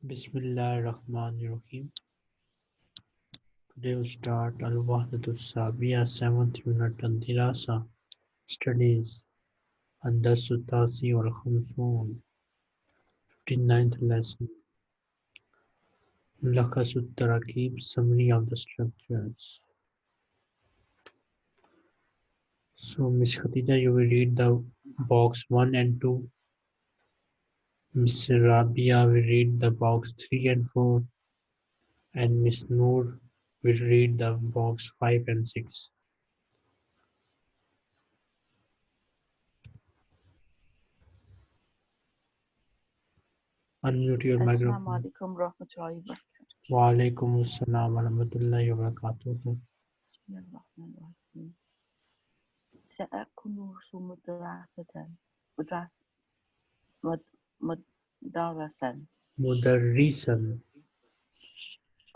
Bismillahirrahmanirrahim. Today we'll start Al-Wahdatu Sabiya 7th unit Al-Dirasa Studies Ad-Darsu Tasi wal Khamsun 59th lesson Mulakhasu Tarakib Summary of the structures. So Miss Khatija, you will read the box 1 and 2. Miss Rabia will read the box 3 and 4, and Miss Noor will read the box 5 and 6. Unmute your Assalamu microphone. alaikum warahmatullahi wabarakatuh. Wa alaikum assalam wa rahmatullahi wa barakatuh. Bismillahirrahmanirrahim. سأكون مدرسا. Mudarrisan.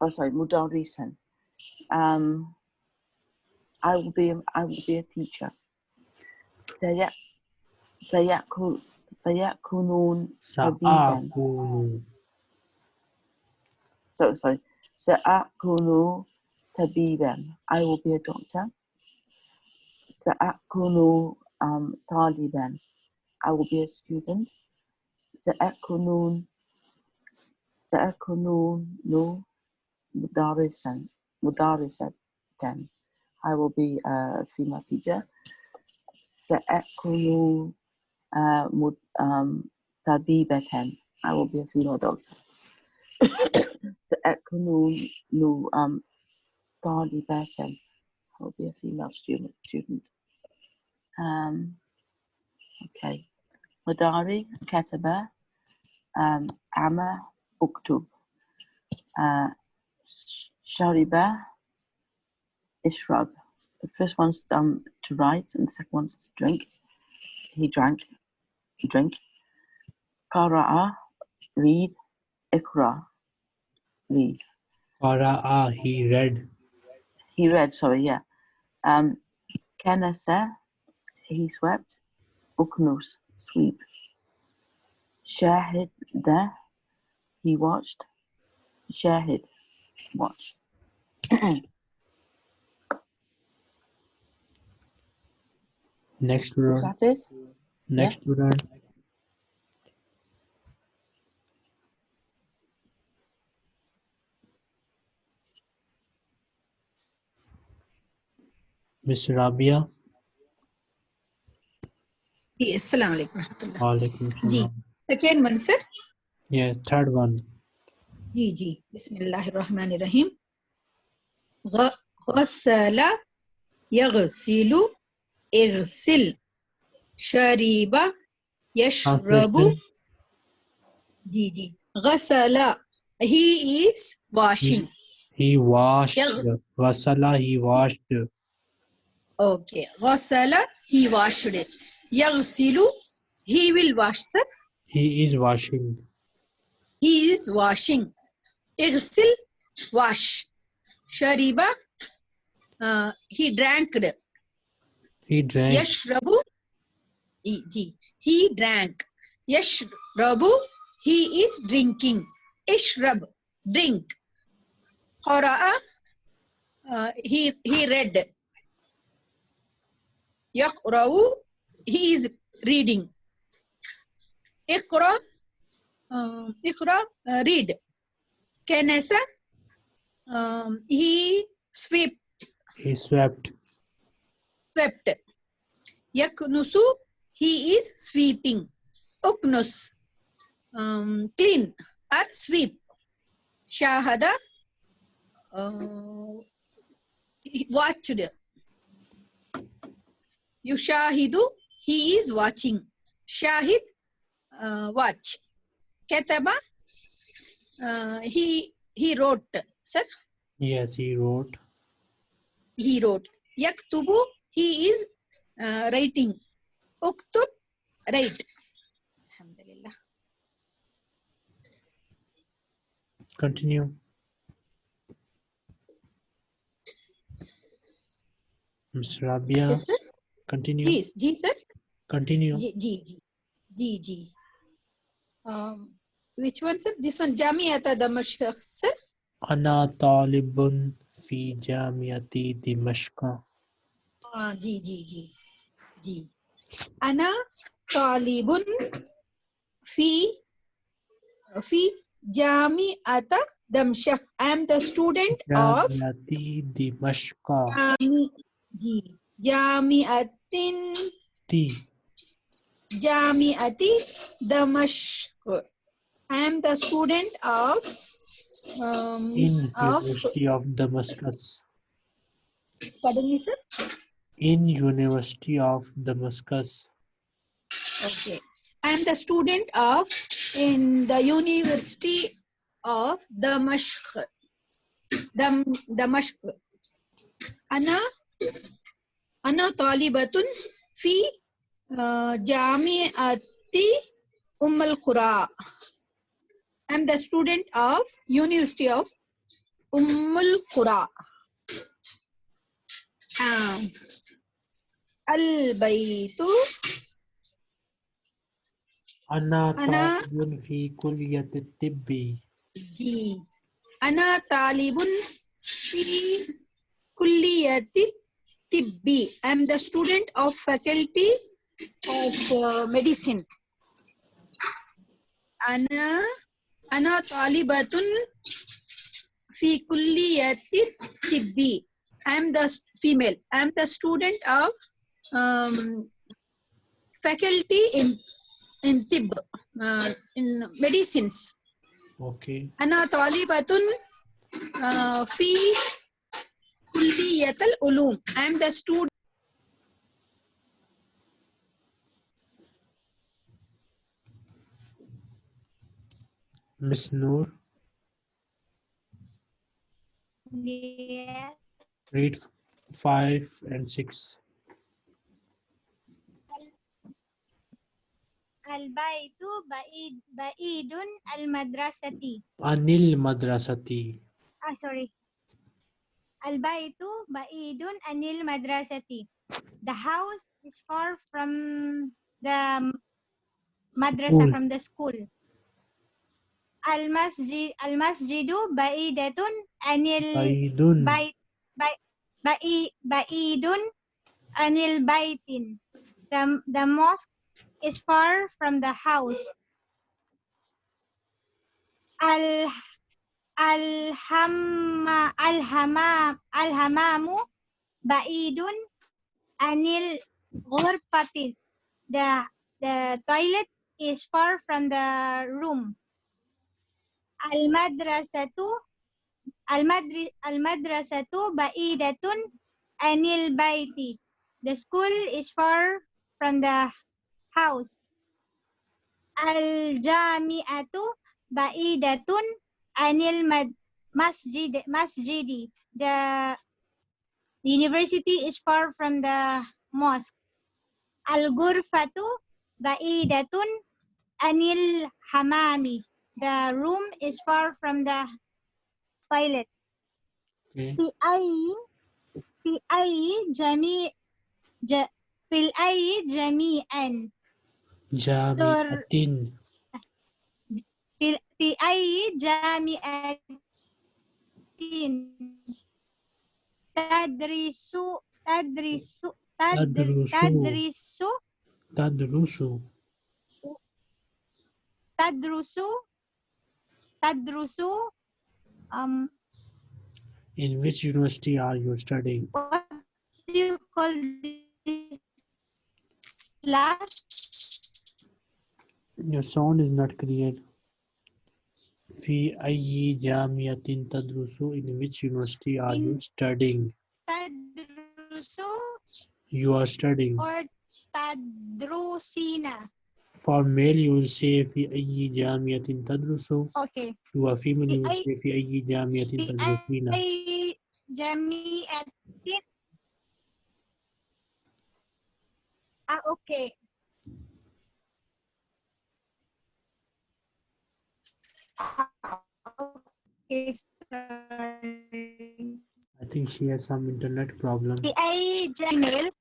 Oh, sorry, mudarrisan. I will be a teacher. سيكونون طبيبا. Sa'akunu. Sorry. سأكون طبيبا. I will be a doctor. سأكون طالبا. I will be a student. سأكون مدرسة. I will be a female teacher. سأكون طبيبة. I will be a female doctor. سأكون طالبة. I will be a female student. Okay. مداري كتب عمى اكتب شرب اشرب. The first one's to write and the second one's to drink. He drank. Drink. قرأ read. اقرأ read. Qara'a, he read. He read, sorry, yeah. كنس he swept. أكنس sweep. شاهد he watched. شاهد watch. Next What's student. that is? Next Yeah. student. Miss Rabia. Assalamu alaikum warahmatullah. Wa alaikum ji assalam. Second one sir. Yeah, third one. जी बिस्मिल्लाहिर्रहमानिर्रहीम. غسل يغسل اغسل شرب يشرب. Translation. Ji غسل he is washing. He washed. Yaghs- Wasala, he washed. Okay, غسل he washed it. يغسل he will wash, sir. He is washing. He is washing. اغسل wash. شرب he drank. He drank. يشرب he drank. يشرب he is drinking. اشرب drink. قرأ he read. يقرأ he is reading. اقرأ read. كنس he swept. He swept. يكنس he is sweeping. أكنس clean or sweep. شاهد watched. يشاهد he is watching. شاهد watch. كتب he wrote, sir. Yes, he wrote. يكتب he is writing. اكتب write. Alhamdulillah. Continue. Miss Rabia. Yes, sir. Continue. Ji sir. Continue. Ji. Which one, sir? This one, Jamiata Damashq, sir. أنا طالب في جامعة دمشق. Ji. أنا طالب في جامعة دمشق. I am the student of جامعة دمشق. جامعة دمشق. I am the student of in University of Damascus. pardon me, sir. In University of Damascus. Okay. I am the student of in the University of Damascus. دمشق. أنا طالبة في جامعة القرى. I am the student of University of القرى. البيت. أنا طالب في كلية الطب. أنا طالب في كلية الطب. I am the student of faculty of medicine. أنا طالبة في كلية الطب. I am the female. I am the student of faculty in طب, in medicines. Okay. أنا طالبة في كلية العلوم. I am the student. Miss Noor, Yeah. read 5 and 6. البيت بعيد المدرسة. عن المدرسة. Sorry. البيت بعيد عن المدرسة. The house is far from the madrasa, School. from the school. المسجد بعيدة عن بعيد. البيت. بعيد عن البيت. The mosque is far from the house. الحمام بعيد عن الغرفة. The toilet is far from the room. المدرسة بعيدة عن البيت. The school is far from the house. الجامعة بعيدة عن المسجد. The university is far from the mosque. الغرفة بعيدة عن الحمام. The room is far from the toilet. Okay. في أي جميعا. جامعة. في أي جامعة تدرس In which university are you studying? what do you call this slash? Your sound is not clear. في أي جامعة تدرس? In which university are you studying? تدرس You are studying. or تدرسين. For male you will say في أي جامعة تدرس. Okay. You are female you will say في أي جامعة تدرسين. في أي جامعة. Okay. Okay, sorry. I think she has some internet problem. في أي جامعة.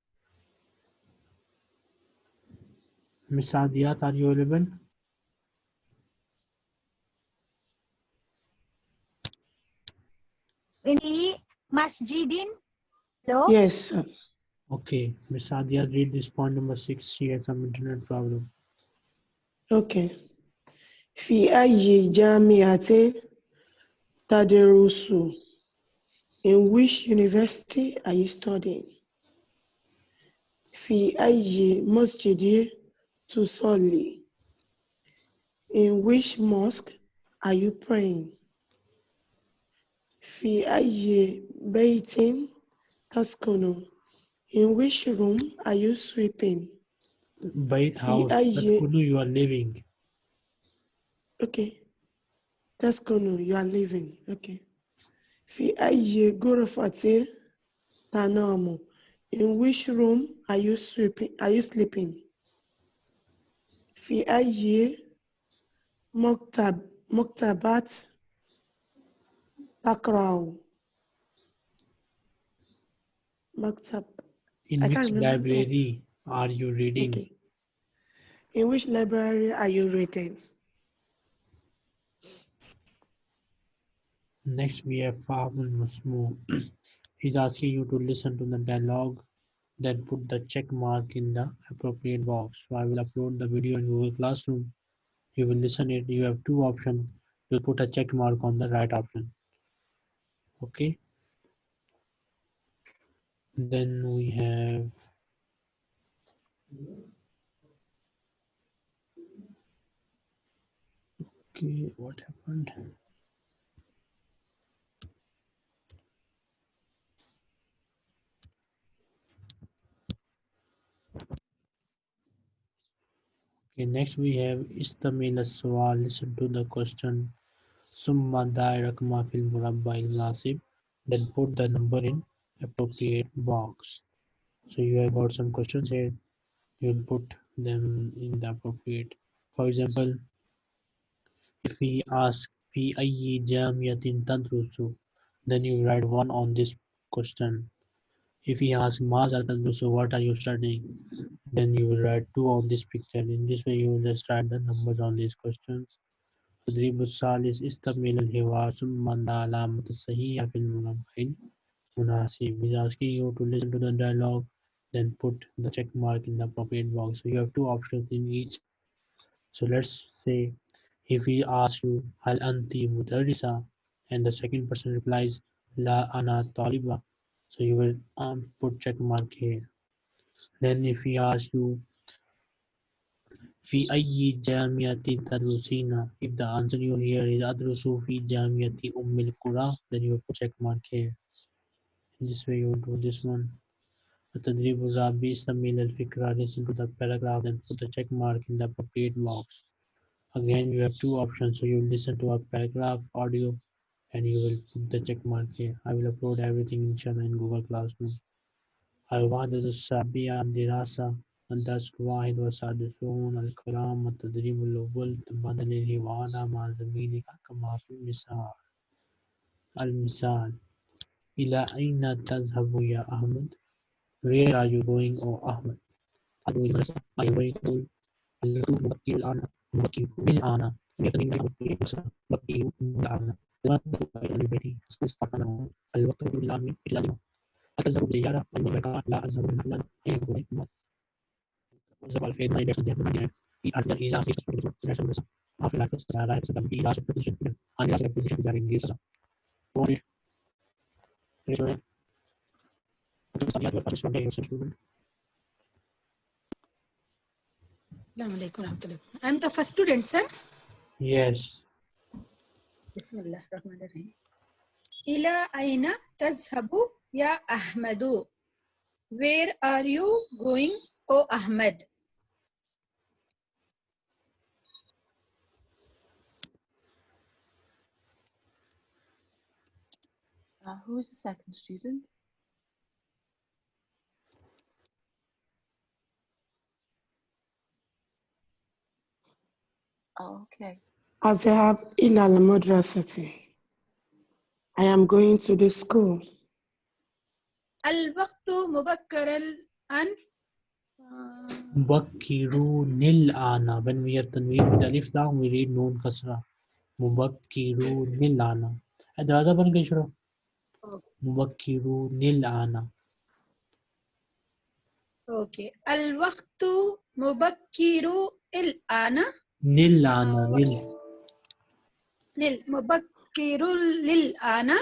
Miss Adiyat, are you available? في مسجد. Hello? Yes, sir. Okay, Miss Sadia, read this point number 6. She has some internet problem. Okay. في أي جامعة تدرس? In which university are you studying? في أي مسجد تصلي? In which mosque are you praying? في أي بيت تسكن? In which room are you sweeping? Bait في house. أي Tatkunu, you are living. Okay, تسكن you are living. Okay. في أي غرفة تنام? In which room are you sleeping? في أي مكتبة تقرأ؟ مكتب. In I which can't remember. library are you reading? Okay. In which library are you reading? Next, we have Fahmul Musmu. He's asking you to listen to the dialogue, then put the check mark in the appropriate box. So I will upload the video in Google Classroom. You will listen it. You have two options. You'll put a check mark on the right option. Okay. Then we have okay. What happened? Okay. Next we have Istamil as-Sawal. Listen to the question. Summa dai rakma fil murabba il munasib. Then put the number in appropriate box. So you have got some questions here. You'll put them in the appropriate. For example, if we ask fi ayyi jamiatin tadrusu, then you write one on this question. If he asks maza tadrusu, what are you studying? Then you will write two on this picture. In this way, you will just write the numbers on these questions. تدريب الثالث استعمل الحوار ثم العلامة الصحيحة في المربع المناسب. He's asking you to listen to the dialogue, then put the check mark in the appropriate box. So you have two options in each. So let's say if he asks you هل أنت مدرسة and the second person replies لا أنا طالبة, so you will put check mark here. Then if he asks you في أي جامعة تدرسين, if the answer you hear is أدرس في جامعة أم القرى, then you put check mark here. In this way you do this one. التدريب الرابع استعمل الفكرة. Listen to the paragraph and put the check mark in the appropriate box. Again you have two options, so you listen to a paragraph audio and you will put the check mark here. I will upload everything inshallah in Google Classroom. الوعدة السابعة الدراسة الدرس الواحد والسادسون الكلام التدريب الأول تبادل الحوار مع زميلك كما في المثال إلى أين تذهب يا أحمد? Where are you going, O Ahmed? أدعو المدرسة. I am going to school. مبكر الآن. مبكر بالآن. يقدم لي المدرسة. مبكر بالآن. لا تذهب إلى البيت. استفدنا الوقت بالآن إلى اليوم. أتذهب بسيارة المدرسة. لا أذهب بالنقل. I am going وزب على فين ما يقدر يصدق من في أرض إلى في سفر الناس المدرسة. في العكس لا يستطيع إلى سفر الجنة. أنا أسأل كل شيء دارين جيسا. وري ريتوري. Assalamu alaikum warahmatullahi. I'm the first student, sir. Yes. Bismillah ar-Rahman ar-Rahim. Ila aina tazhabu ya Ahmadu? Where are you going, O Ahmed? Who is the second student? Oh, okay. أذهب إلى المدرسة. I am going to the school. الوقت مبكر الآن. مبكرون الآن. When we have tanween with alif lam, we read noon kasra. مبكرون الآن. दरवाजा बंद कर छोड़ो. मुबक्किरुनिल आना. Okay. Al-waqtu mubakkiru il-ana. Nil आना. Nil. Lil mubakkiru lil-ana.